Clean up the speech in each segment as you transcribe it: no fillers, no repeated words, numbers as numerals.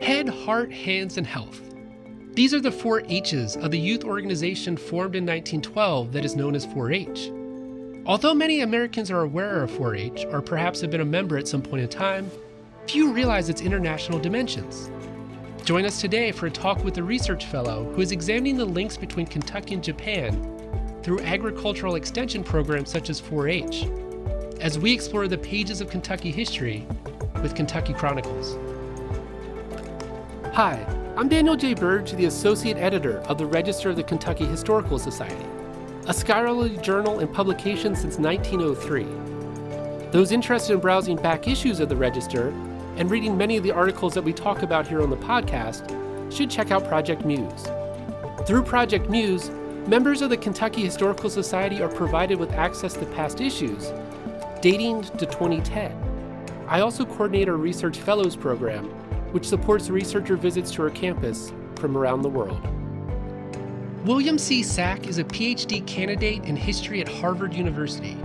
Head, Heart, Hands, and Health. These are the 4 H's of the youth organization formed in 1912 that is known as 4-H. Although many Americans are aware of 4-H, or perhaps have been a member at some point in time, few realize its international dimensions. Join us today for a talk with a research fellow who is examining the links between Kentucky and Japan through agricultural extension programs such as 4-H, as we explore the pages of Kentucky history with Kentucky Chronicles. Hi, I'm Daniel J. Burge, the Associate Editor of the Register of the Kentucky Historical Society, a scholarly journal and publication since 1903. Those interested in browsing back issues of the Register and reading many of the articles that we talk about here on the podcast should check out Project Muse. Through Project Muse, members of the Kentucky Historical Society are provided with access to past issues dating to 2010. I also coordinate our Research Fellows program, which supports researcher visits to our campus from around the world. William C. Sack is a PhD candidate in history at Harvard University.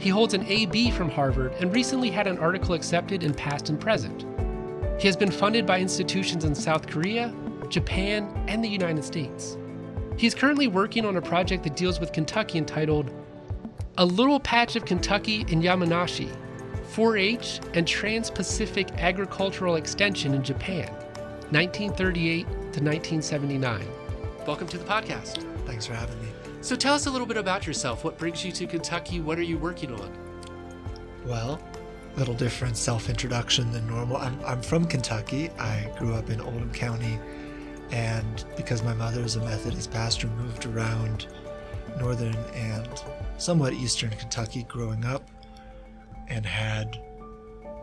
He holds an A.B. from Harvard and recently had an article accepted in Past and Present. He has been funded by institutions in South Korea, Japan, and the United States. He is currently working on a project that deals with Kentucky entitled A Little Patch of Kentucky in Yamanashi, 4-H and Transpacific Agricultural Extension in Japan, 1938 to 1979. Welcome to the podcast. Thanks for having me. So tell us a little bit about yourself. What brings you to Kentucky? What are you working on? Well, a little different self-introduction than normal. I'm from Kentucky. I grew up in Oldham County, and because my mother is a Methodist pastor, moved around northern and somewhat eastern Kentucky growing up, and had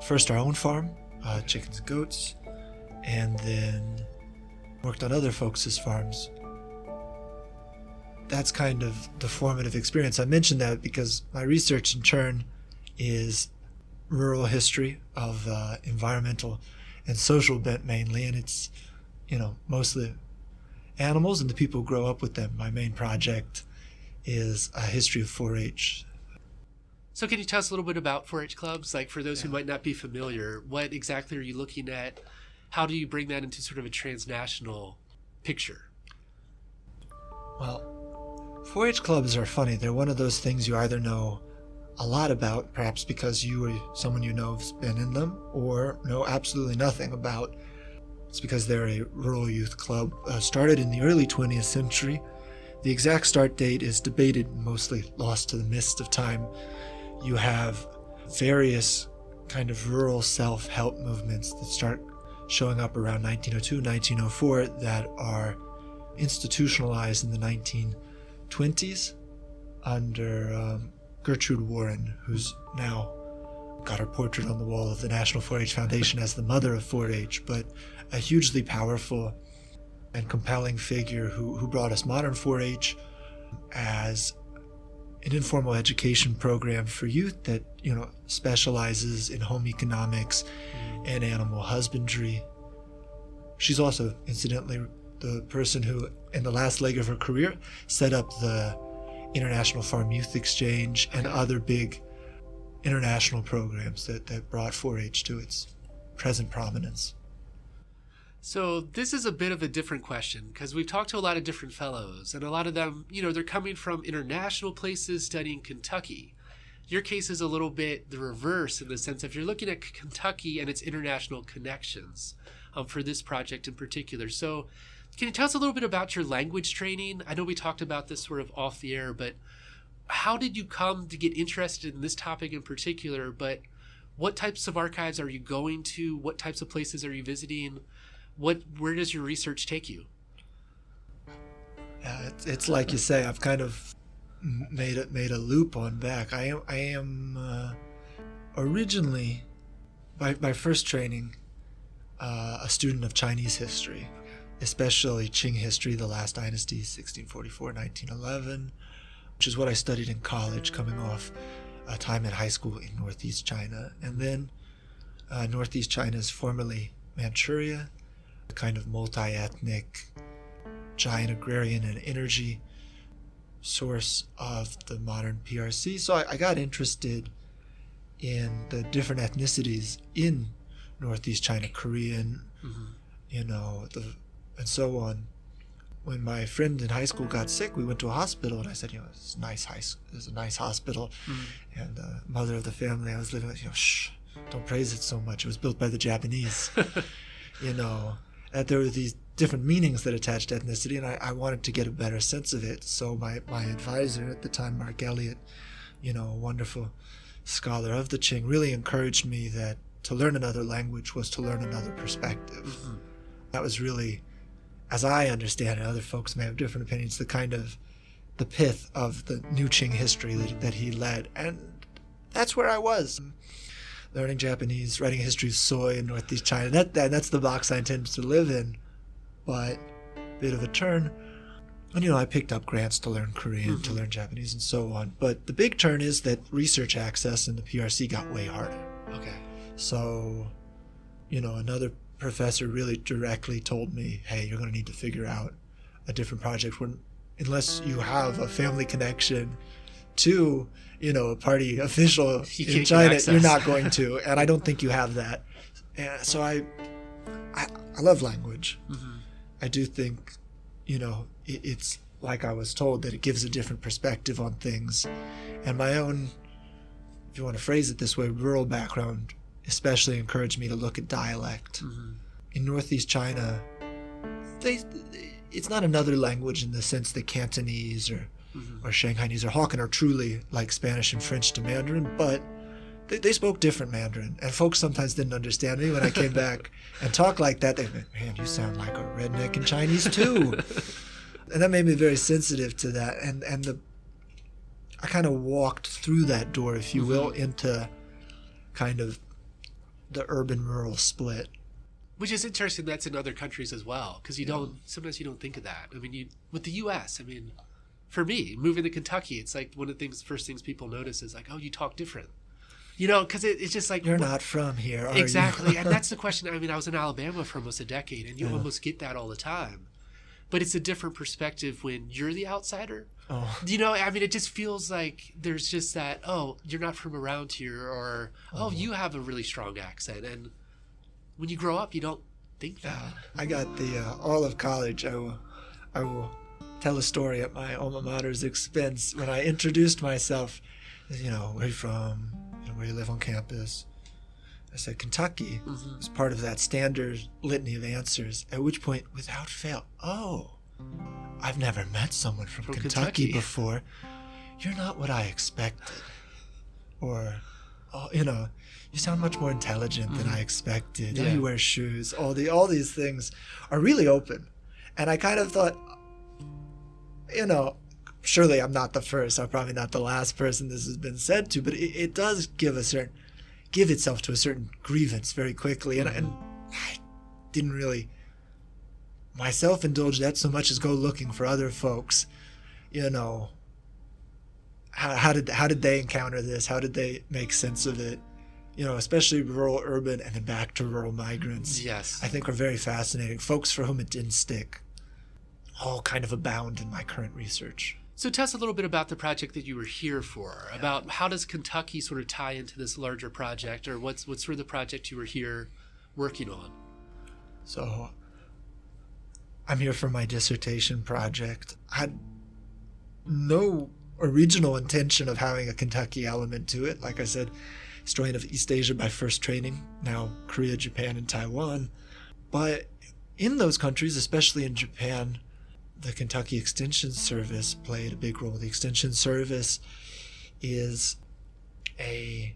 first our own farm, chickens and goats, and then worked on other folks' farms. That's kind of the formative experience. I mentioned that because my research in turn is rural history of environmental and social bent mainly, and it's, mostly animals and the people who grow up with them. My main project is a history of 4-H. So can you tell us a little bit about 4-H clubs? Like for those who might not be familiar, what exactly are you looking at? How do you bring that into sort of a transnational picture? Well, 4-H clubs are funny. They're one of those things you either know a lot about, perhaps because you or someone you know has been in them, or know absolutely nothing about. It's because they're a rural youth club. Started in the early 20th century. The exact start date is debated, mostly lost to the mist of time. You have various kind of rural self-help movements that start showing up around 1902, 1904 that are institutionalized in the 1920s under Gertrude Warren, who's now got her portrait on the wall of the National 4-H Foundation as the mother of 4-H, but a hugely powerful and compelling figure who brought us modern 4-H as an informal education program for youth that, specializes in home economics and animal husbandry. She's also, incidentally, the person who, in the last leg of her career, set up the International Farm Youth Exchange and other big international programs that brought 4-H to its present prominence. So this is a bit of a different question because we've talked to a lot of different fellows, and a lot of them, they're coming from international places studying Kentucky. Your case is a little bit the reverse in the sense of you're looking at Kentucky and its international connections for this project in particular. So can you tell us a little bit about your language training? I know we talked about this sort of off the air, but how did you come to get interested in this topic in particular? But what types of archives are you going to? What types of places are you visiting? Where does your research take you? Yeah, it's like you say. I've kind of made a loop on back. I am originally, by first training, a student of Chinese history, especially Qing history, the last dynasty, 1644, 1911, which is what I studied in college, coming off a time in high school in Northeast China, and then Northeast China is formerly Manchuria, a kind of multi-ethnic, giant agrarian and energy source of the modern PRC. So I got interested in the different ethnicities in Northeast China, Korean, and so on. When my friend in high school got sick, we went to a hospital, and I said, it's a nice hospital. And the mother of the family I was living with, shh, don't praise it so much. It was built by the Japanese. That there were these different meanings that attached to ethnicity, and I wanted to get a better sense of it. So my advisor at the time, Mark Elliott, a wonderful scholar of the Qing, really encouraged me that to learn another language was to learn another perspective. That was really, as I understand it, other folks may have different opinions, the pith of the new Qing history that he led. And that's where I was. Learning Japanese, writing a history of soy in Northeast China. That's the box I intended to live in. But a bit of a turn. And, I picked up grants to learn Korean, to learn Japanese, and so on. But the big turn is that research access in the PRC got way harder. Okay. So, another professor really directly told me, hey, you're going to need to figure out a different project unless you have a family connection to, a party official in China, you're not going to. And I don't think you have that. And so I love language. I do think, it's like I was told that it gives a different perspective on things. And my own, if you want to phrase it this way, rural background especially encouraged me to look at dialect. In Northeast China, it's not another language in the sense that Cantonese or Shanghainese or Hokkien are truly like Spanish and French to Mandarin, but they spoke different Mandarin, and folks sometimes didn't understand me when I came back and talked like that. They went, man, you sound like a redneck in Chinese too. And that made me very sensitive to that, and I kind of walked through that door, if you will, into kind of the urban-rural split. Which is interesting. That's in other countries as well, because sometimes you don't think of that. I mean, with the U.S., for me, moving to Kentucky, it's like one of the first things people notice is like, oh, you talk different. Because it's just like... You're not from here, are exactly. you? And that's the question. I was in Alabama for almost a decade, and you almost get that all the time. But it's a different perspective when you're the outsider. Oh. It just feels like there's just that, oh, you're not from around here, or, oh, you have a really strong accent. And when you grow up, you don't think that. I got all of college. I will tell a story at my alma mater's expense. When I introduced myself, where are you from? Where do you live on campus? I said Kentucky. As part of that standard litany of answers, at which point, without fail, oh, I've never met someone from Kentucky before. You're not what I expected. Or, oh, you sound much more intelligent than I expected. You wear shoes. All these things are really open. And I kind of thought, surely I'm not the first. I'm probably not the last person this has been said to, but it does give itself to a certain grievance very quickly. And I didn't really myself indulge that so much as go looking for other folks. How did they encounter this? How did they make sense of it? Especially rural, urban, and then back to rural migrants. Yes. I think are very fascinating. Folks for whom it didn't stick all kind of abound in my current research. So tell us a little bit about the project that you were here for, about how does Kentucky sort of tie into this larger project, or what's sort of the project you were here working on? So I'm here for my dissertation project. I had no original intention of having a Kentucky element to it. Like I said, historian of East Asia by first training, now Korea, Japan, and Taiwan. But in those countries, especially in Japan, the Kentucky Extension Service played a big role. The Extension Service is a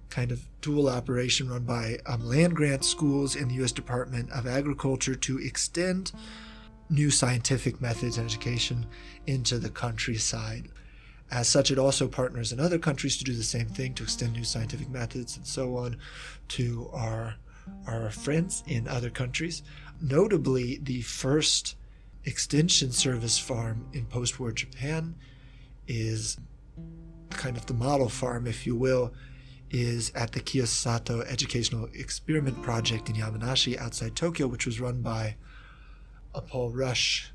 kind of dual operation run by land grant schools in the U.S. Department of Agriculture to extend new scientific methods and education into the countryside. As such, it also partners in other countries to do the same thing, to extend new scientific methods and so on to our friends in other countries. Notably, the first extension service farm in post-war Japan is kind of the model farm, if you will, is at the Kiyosato Educational Experiment Project in Yamanashi outside Tokyo, which was run by Paul Rush,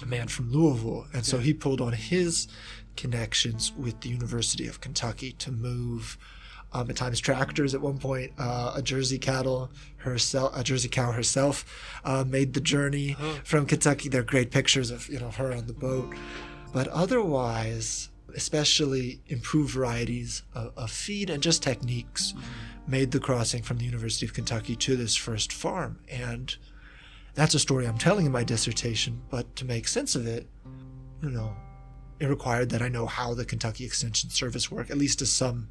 a man from Louisville. And so he pulled on his connections with the University of Kentucky to move at times tractors. At one point, a Jersey cow herself made the journey from Kentucky. There are great pictures of her on the boat. But otherwise, especially improved varieties of feed and just techniques made the crossing from the University of Kentucky to this first farm. And that's a story I'm telling in my dissertation, but to make sense of it, it required that I know how the Kentucky Extension Service worked, at least to some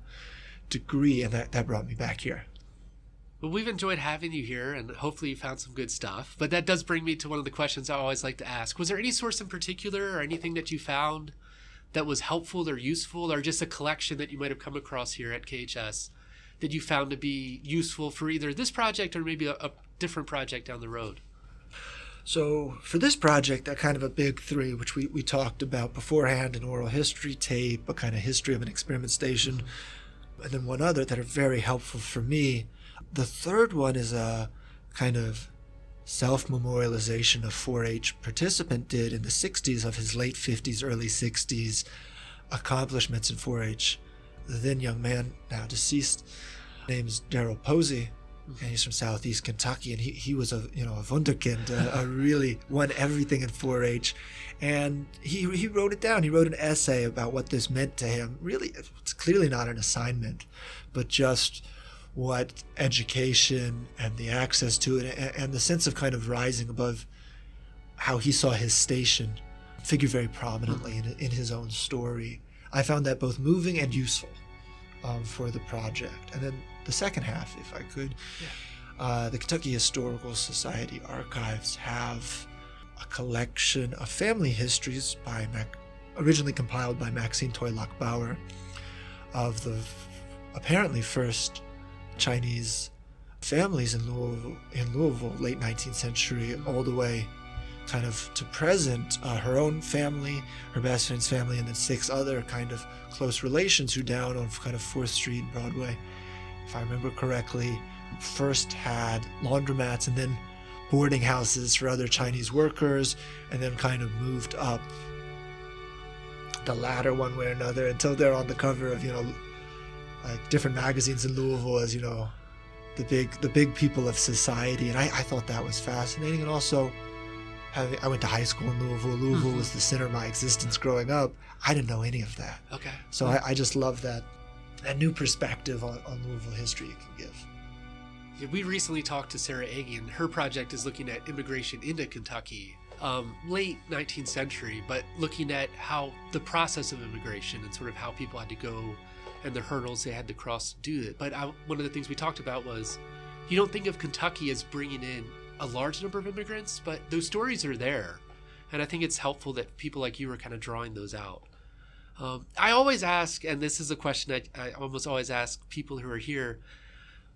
degree, and that brought me back here. Well, we've enjoyed having you here, and hopefully you found some good stuff. But that does bring me to one of the questions I always like to ask. Was there any source in particular or anything that you found that was helpful or useful, or just a collection that you might have come across here at KHS that you found to be useful for either this project or maybe a different project down the road? So for this project, that kind of a big three, which we talked about beforehand, an oral history tape, a kind of history of an experiment station, and then one other that are very helpful for me. The third one is a kind of self-memorialization a 4-H participant did in the 60s of his late 50s, early 60s accomplishments in 4-H. The then young man, now deceased, name's Darrell Posey, and he's from southeast Kentucky, and he was a wunderkind, really won everything in 4-H, and he wrote it down. He wrote an essay about what this meant to him. Really, it's clearly not an assignment, but just what education and the access to it and the sense of kind of rising above, how he saw his station figure very prominently in his own story. I found that both moving and useful for the project. And then the second half, if I could, the Kentucky Historical Society archives have a collection of family histories originally compiled by Maxine Toylock-Bauer of the apparently first Chinese families in Louisville, late 19th century, all the way kind of to present. Her own family, her best friend's family, and then 6 other kind of close relations who down on kind of 4th Street, Broadway, if I remember correctly, first had laundromats and then boarding houses for other Chinese workers, and then kind of moved up the ladder one way or another until they're on the cover of like different magazines in Louisville as the big people of society. And I thought that was fascinating. And also I went to high school in Louisville. Louisville was the center of my existence growing up. I didn't know any of that. Okay. So I just love that new perspective on Louisville history you can give. Yeah, we recently talked to Sarah Agee, and her project is looking at immigration into Kentucky, late 19th century, but looking at how the process of immigration and sort of how people had to go and the hurdles they had to cross to do it. But one of the things we talked about was, you don't think of Kentucky as bringing in a large number of immigrants, but those stories are there. And I think it's helpful that people like you are kind of drawing those out. I always ask, and this is a question I almost always ask people who are here,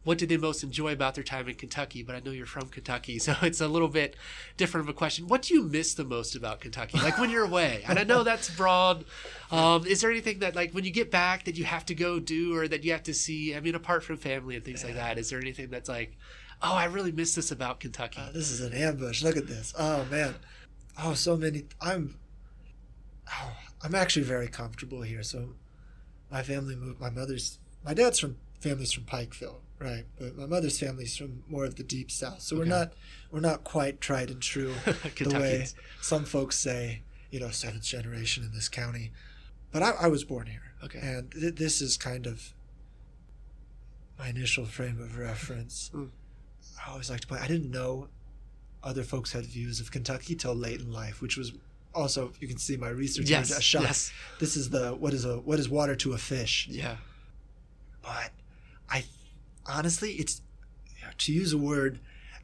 what did they most enjoy about their time in Kentucky? But I know you're from Kentucky, so it's a little bit different of a question. What do you miss the most about Kentucky? Like when you're away, and I know that's broad. Is there anything that, like, when you get back that you have to go do or that you have to see? I mean, apart from family and things like that, is there anything that's like, oh, I really miss this about Kentucky? This is an ambush. Look at this. Oh, man. Oh, so many. I'm actually very comfortable here. So my family moved. My dad's family's from Pikeville, right? But my mother's family's from more of the deep south. So we're not quite tried and true the way some folks say, 7th generation in this county. But I was born here. Okay. And this is kind of my initial frame of reference. I always like to point, I didn't know other folks had views of Kentucky till late in life, which was also, you can see my research, a shock. Yes. This is what is water to a fish? Yeah. But honestly, it's, to use a word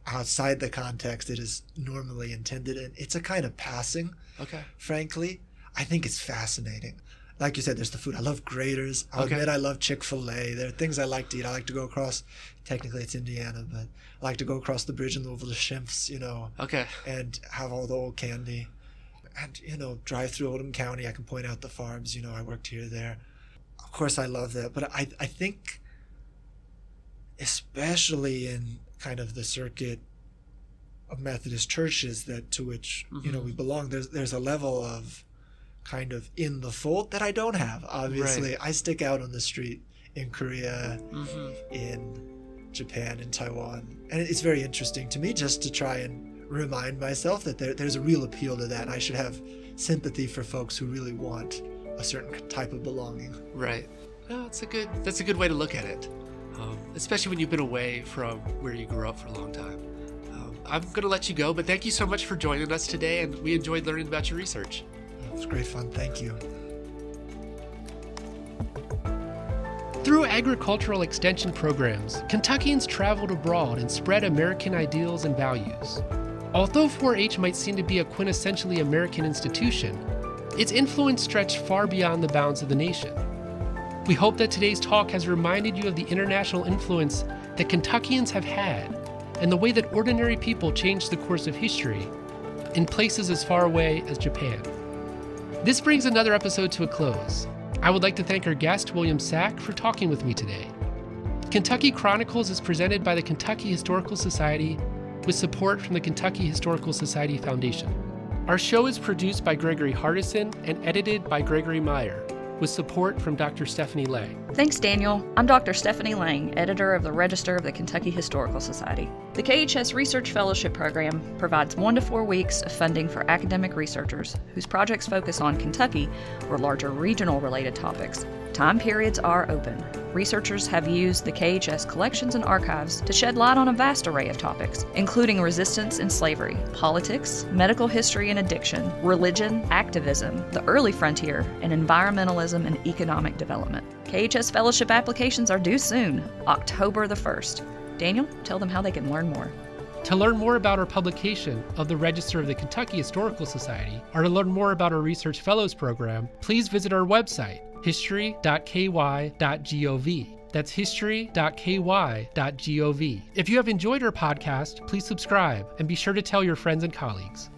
outside the context it is normally intended in, it's a kind of passing. Okay. Frankly, I think it's fascinating. Like you said, there's the food. I love graters. I'll admit I love Chick-fil-A. There are things I like to eat. I like to go across, technically it's Indiana, but I like to go across the bridge in Louisville to Schimpf's, and have all the old candy. And, drive through Oldham County. I can point out the farms. I worked here, there. Of course, I love that. But I think, especially in kind of the circuit of Methodist churches to which, we belong, there's a level of kind of in the fold that I don't have. Obviously, I stick out on the street in Korea, in Japan, in Taiwan. And it's very interesting to me just to try and remind myself that there's a real appeal to that. I should have sympathy for folks who really want a certain type of belonging. Right. Oh, that's a good way to look at it, especially when you've been away from where you grew up for a long time. I'm going to let you go, but thank you so much for joining us today, and we enjoyed learning about your research. It was great fun. Thank you. Through agricultural extension programs, Kentuckians traveled abroad and spread American ideals and values. Although 4-H might seem to be a quintessentially American institution, its influence stretched far beyond the bounds of the nation. We hope that today's talk has reminded you of the international influence that Kentuckians have had and the way that ordinary people changed the course of history in places as far away as Japan. This brings another episode to a close. I would like to thank our guest, William Sack, for talking with me today. Kentucky Chronicles is presented by the Kentucky Historical Society with support from the Kentucky Historical Society Foundation. Our show is produced by Gregory Hardison and edited by Gregory Meyer, with support from Dr. Stephanie Lang. Thanks, Daniel. I'm Dr. Stephanie Lang, editor of the Register of the Kentucky Historical Society. The KHS Research Fellowship Program provides 1 to 4 weeks of funding for academic researchers whose projects focus on Kentucky or larger regional-related topics. Time periods are open. Researchers have used the KHS collections and archives to shed light on a vast array of topics, including resistance and slavery, politics, medical history and addiction, religion, activism, the early frontier, and environmentalism and economic development. KHS fellowship applications are due soon, October the 1st. Daniel, tell them how they can learn more. To learn more about our publication of the Register of the Kentucky Historical Society, or to learn more about our Research Fellows program, please visit our website, history.ky.gov. That's history.ky.gov. If you have enjoyed our podcast, please subscribe and be sure to tell your friends and colleagues.